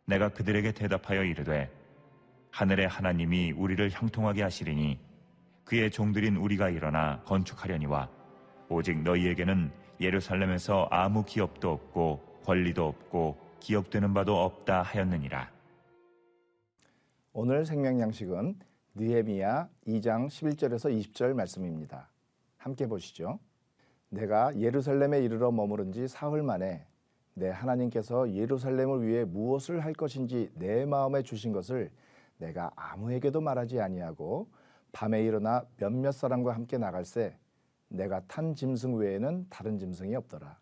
내가 그들에게 대답하여 이르되 하늘의 하나님이 우리를 형통하게 하시리니 그의 종들인 우리가 일어나 건축하려니와 오직 너희에게는 예루살렘에서 아무 기업도 없고 권리도 없고 기억되는 바도 없다 하였느니라. 오늘 생명 양식은 느헤미야 2장 11절에서 20절 말씀입니다. 함께 보시죠. 내가 예루살렘에 이르러 머무른 지 사흘 만에 내 하나님께서 예루살렘을 위해 무엇을 할 것인지 내 마음에 주신 것을 내가 아무에게도 말하지 아니하고 밤에 일어나 몇몇 사람과 함께 나갈새 내가 탄 짐승 외에는 다른 짐승이 없더라.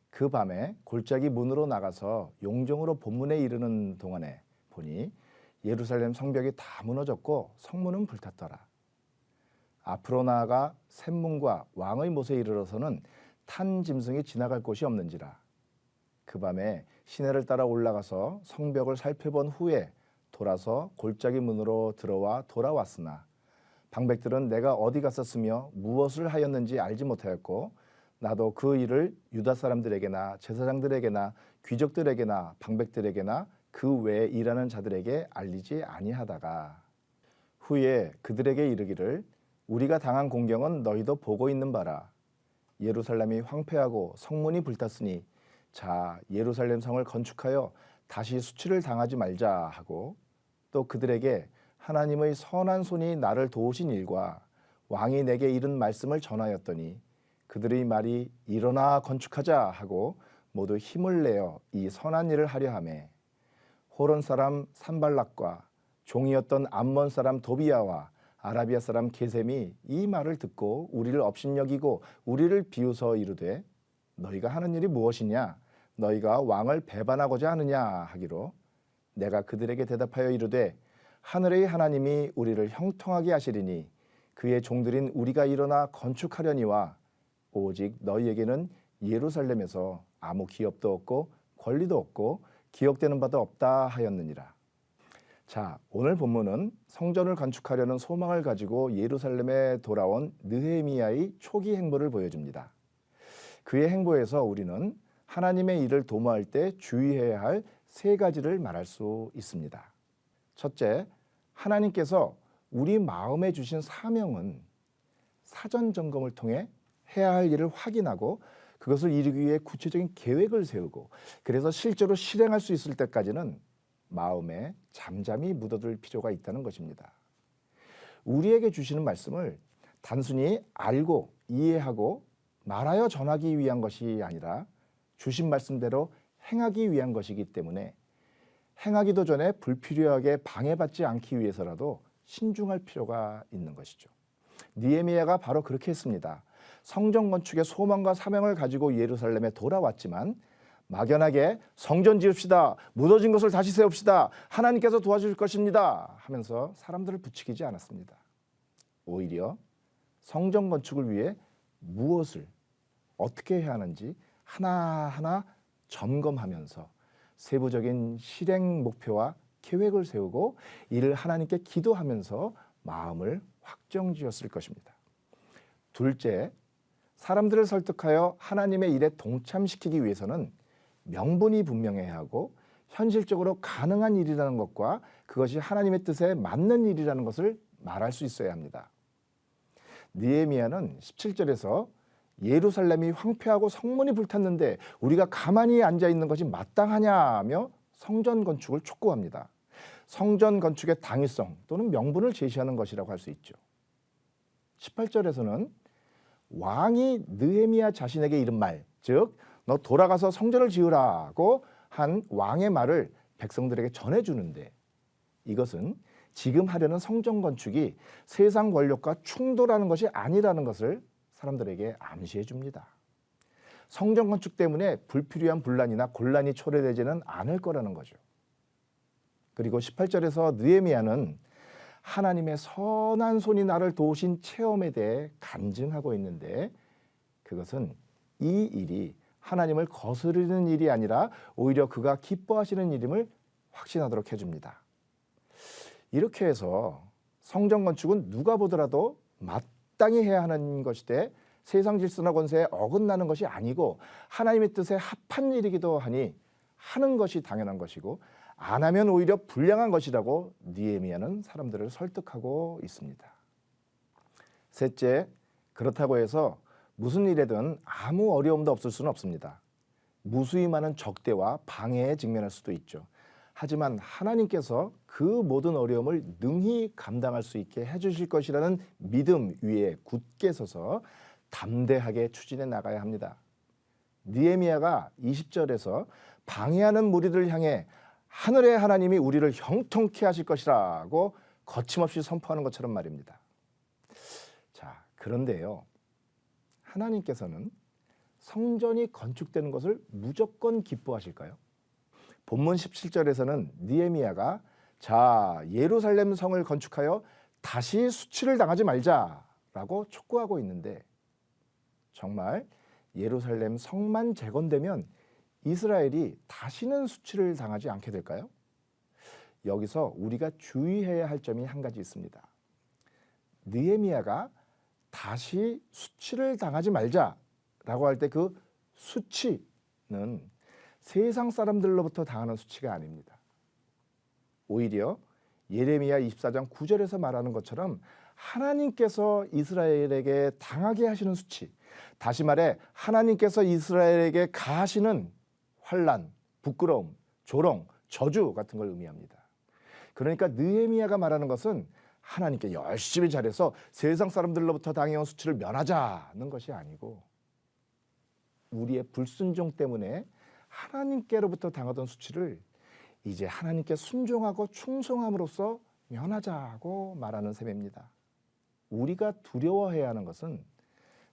그 밤에 골짜기 문으로 나가서 용정으로 본문에 이르는 동안에 보니 예루살렘 성벽이 다 무너졌고 성문은 불탔더라. 앞으로 나아가 샘문과 왕의 못에 이르러서는 탄 짐승이 지나갈 곳이 없는지라. 그 밤에 시내를 따라 올라가서 성벽을 살펴본 후에 돌아서 골짜기 문으로 들어와 돌아왔으나 방백들은 내가 어디 갔었으며 무엇을 하였는지 알지 못하였고 나도 그 일을 유다 사람들에게나 제사장들에게나 귀족들에게나 방백들에게나 그 외에 일하는 자들에게 알리지 아니하다가 후에 그들에게 이르기를 우리가 당한 공경은 너희도 보고 있는 바라. 예루살렘이 황폐하고 성문이 불탔으니 자 예루살렘 성을 건축하여 다시 수치를 당하지 말자 하고 또 그들에게 하나님의 선한 손이 나를 도우신 일과 왕이 내게 이른 말씀을 전하였더니 그들의 말이 일어나 건축하자 하고 모두 힘을 내어 이 선한 일을 하려 하매 호론 사람 산발락과 종이었던 암몬 사람 도비야와 아라비아 사람 게셈이 이 말을 듣고 우리를 업신여기고 우리를 비웃어 이르되 너희가 하는 일이 무엇이냐 너희가 왕을 배반하고자 하느냐 하기로 내가 그들에게 대답하여 이르되 하늘의 하나님이 우리를 형통하게 하시리니 그의 종들인 우리가 일어나 건축하려니와 오직 너희에게는 예루살렘에서 아무 기업도 없고 권리도 없고 기억되는 바도 없다 하였느니라. 자, 오늘 본문은 성전을 건축하려는 소망을 가지고 예루살렘에 돌아온 느헤미야의 초기 행보를 보여줍니다. 그의 행보에서 우리는 하나님의 일을 도모할 때 주의해야 할 세 가지를 말할 수 있습니다. 첫째, 하나님께서 우리 마음에 주신 사명은 사전 점검을 통해 해야 할 일을 확인하고 그것을 이루기 위해 구체적인 계획을 세우고 그래서 실제로 실행할 수 있을 때까지는 마음에 잠잠히 묻어둘 필요가 있다는 것입니다. 우리에게 주시는 말씀을 단순히 알고 이해하고 말하여 전하기 위한 것이 아니라 주신 말씀대로 행하기 위한 것이기 때문에 행하기도 전에 불필요하게 방해받지 않기 위해서라도 신중할 필요가 있는 것이죠. 느헤미야가 바로 그렇게 했습니다. 성전 건축의 소망과 사명을 가지고 예루살렘에 돌아왔지만 막연하게 성전 지읍시다. 무너진 것을 다시 세웁시다. 하나님께서 도와줄 것입니다. 하면서 사람들을 부추기지 않았습니다. 오히려 성전 건축을 위해 무엇을 어떻게 해야 하는지 하나하나 점검하면서 세부적인 실행 목표와 계획을 세우고 이를 하나님께 기도하면서 마음을 확정지었을 것입니다. 둘째, 사람들을 설득하여 하나님의 일에 동참시키기 위해서는 명분이 분명해야 하고 현실적으로 가능한 일이라는 것과 그것이 하나님의 뜻에 맞는 일이라는 것을 말할 수 있어야 합니다. 느헤미야는 17절에서 예루살렘이 황폐하고 성문이 불탔는데 우리가 가만히 앉아있는 것이 마땅하냐며 성전 건축을 촉구합니다. 성전 건축의 당위성 또는 명분을 제시하는 것이라고 할 수 있죠. 18절에서는 왕이 느헤미야 자신에게 이른 말, 즉 너 돌아가서 성전을 지으라고 한 왕의 말을 백성들에게 전해주는데 이것은 지금 하려는 성전 건축이 세상 권력과 충돌하는 것이 아니라는 것을 사람들에게 암시해 줍니다. 성전 건축 때문에 불필요한 분란이나 곤란이 초래되지는 않을 거라는 거죠. 그리고 18절에서 느헤미야는 하나님의 선한 손이 나를 도우신 체험에 대해 간증하고 있는데 그것은 이 일이 하나님을 거스르는 일이 아니라 오히려 그가 기뻐하시는 일임을 확신하도록 해줍니다. 이렇게 해서 성전 건축은 누가 보더라도 마땅히 해야 하는 것이되 세상 질서나 권세에 어긋나는 것이 아니고 하나님의 뜻에 합한 일이기도 하니 하는 것이 당연한 것이고 안 하면 오히려 불량한 것이라고 느헤미야는 사람들을 설득하고 있습니다. 셋째, 그렇다고 해서 무슨 일에든 아무 어려움도 없을 수는 없습니다. 무수히 많은 적대와 방해에 직면할 수도 있죠. 하지만 하나님께서 그 모든 어려움을 능히 감당할 수 있게 해주실 것이라는 믿음 위에 굳게 서서 담대하게 추진해 나가야 합니다. 느헤미야가 20절에서 방해하는 무리를 향해 하늘의 하나님이 우리를 형통케 하실 것이라고 거침없이 선포하는 것처럼 말입니다. 자, 그런데요. 하나님께서는 성전이 건축되는 것을 무조건 기뻐하실까요? 본문 17절에서는 느헤미야가 자, 예루살렘 성을 건축하여 다시 수치를 당하지 말자라고 촉구하고 있는데 정말 예루살렘 성만 재건되면 이스라엘이 다시는 수치를 당하지 않게 될까요? 여기서 우리가 주의해야 할 점이 한 가지 있습니다. 느헤미야가 다시 수치를 당하지 말자라고 할 때 그 수치는 세상 사람들로부터 당하는 수치가 아닙니다. 오히려 예레미야 24장 9절에서 말하는 것처럼 하나님께서 이스라엘에게 당하게 하시는 수치, 다시 말해 하나님께서 이스라엘에게 가하시는 환난, 부끄러움, 조롱, 저주 같은 걸 의미합니다. 그러니까 느헤미야가 말하는 것은 하나님께 열심히 잘해서 세상 사람들로부터 당해온 수치를 면하자는 것이 아니고 우리의 불순종 때문에 하나님께로부터 당하던 수치를 이제 하나님께 순종하고 충성함으로써 면하자고 말하는 셈입니다. 우리가 두려워해야 하는 것은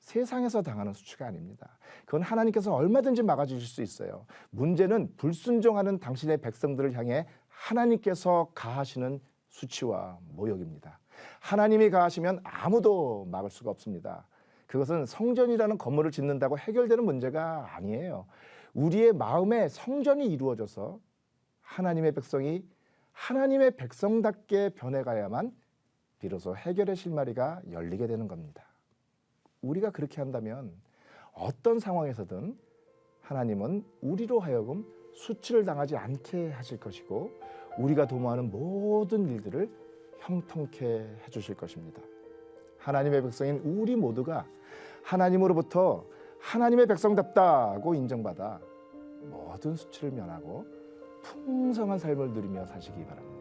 세상에서 당하는 수치가 아닙니다. 그건 하나님께서 얼마든지 막아주실 수 있어요. 문제는 불순종하는 당신의 백성들을 향해 하나님께서 가하시는 수치와 모욕입니다. 하나님이 가하시면 아무도 막을 수가 없습니다. 그것은 성전이라는 건물을 짓는다고 해결되는 문제가 아니에요. 우리의 마음에 성전이 이루어져서 하나님의 백성이 하나님의 백성답게 변해가야만 비로소 해결의 실마리가 열리게 되는 겁니다. 우리가 그렇게 한다면 어떤 상황에서든 하나님은 우리로 하여금 수치를 당하지 않게 하실 것이고 우리가 도모하는 모든 일들을 형통케 해주실 것입니다. 하나님의 백성인 우리 모두가 하나님으로부터 하나님의 백성답다고 인정받아 모든 수치를 면하고 풍성한 삶을 누리며 사시기 바랍니다.